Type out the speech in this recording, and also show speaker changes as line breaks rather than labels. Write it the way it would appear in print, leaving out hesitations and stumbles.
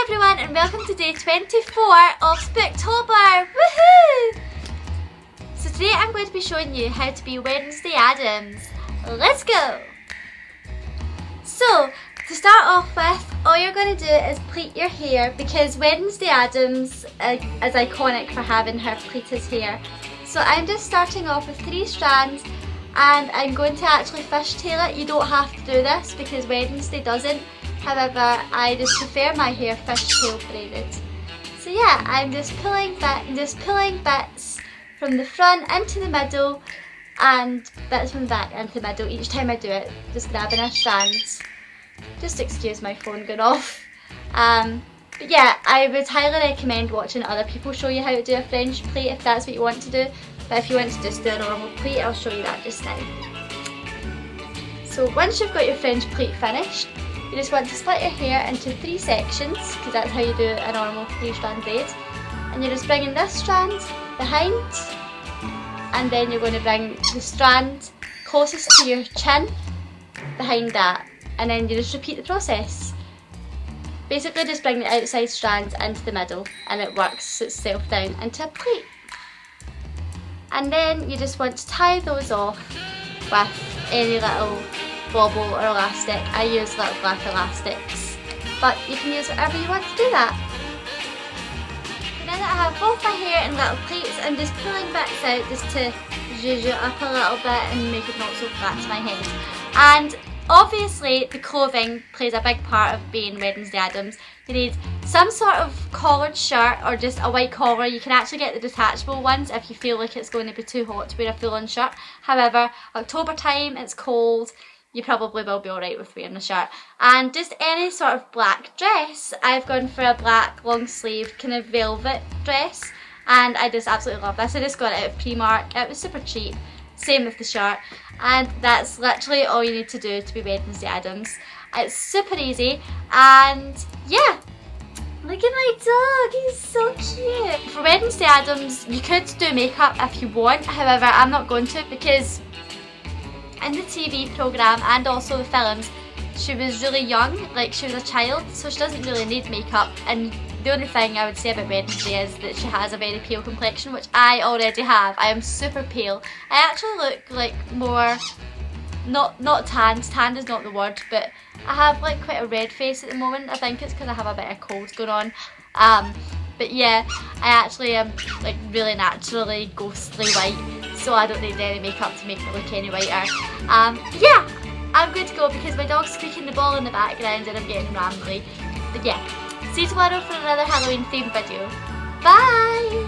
Hi everyone and welcome to day 24 of Spooktober! Woohoo! So today I'm going to be showing you how to be Wednesday Addams. Let's go! So, to start off with, all you're going to do is pleat your hair because Wednesday Addams is iconic for having her pleated hair. So I'm just starting off with 3 strands and I'm going to actually fishtail it. You don't have to do this because Wednesday doesn't. However, I just prefer my hair fishtail braided. So yeah, I'm just pulling bits from the front into the middle and bits from the back into the middle each time I do it. Just grabbing a strand. Just excuse my phone going off. But yeah, I would highly recommend watching other people show you how to do a French plait if that's what you want to do. But if you want to just do a normal plait, I'll show you that just now. So once you've got your French plait finished, you just want to split your hair into 3 sections because that's how you do a normal 3-strand braid. And you're just bringing this strand behind and then you're going to bring the strand closest to your chin behind that, and then you just repeat the process. Basically just bring the outside strands into the middle and it works itself down into a plait. And then you just want to tie those off with any little bobble or elastic. I use little black elastics, but you can use whatever you want to do that. So now that I have both my hair in little plaits, I'm just pulling bits out just to zhuzh it up a little bit and make it not so flat to my head. And obviously the clothing plays a big part of being Wednesday Addams. You need some sort of collared shirt or just a white collar. You can actually get the detachable ones if you feel like it's going to be too hot to wear a full-on shirt. However, October time, it's cold. You probably will be alright with wearing a shirt. And just any sort of black dress. I've gone for a black long sleeve kind of velvet dress and I just absolutely love this. I just got it out of Primark. It was super cheap. Same with the shirt. And that's literally all you need to do to be Wednesday Addams. It's super easy and yeah. Look at my dog, he's so cute. For Wednesday Addams, you could do makeup if you want. However, I'm not going to because in the TV programme and also the films, she was really young, like she was a child, so she doesn't really need makeup. And the only thing I would say about Wednesday is that she has a very pale complexion, which I already have. I am super pale. I actually look like more, not tanned is not the word, but I have like quite a red face at the moment. I think it's because I have a bit of cold going on. But yeah, I actually am like really naturally ghostly white, so I don't need any makeup to make me look any whiter. Yeah, I'm good to go because my dog's squeaking the ball in the background and I'm getting rambly. But yeah, see you tomorrow for another Halloween themed video. Bye!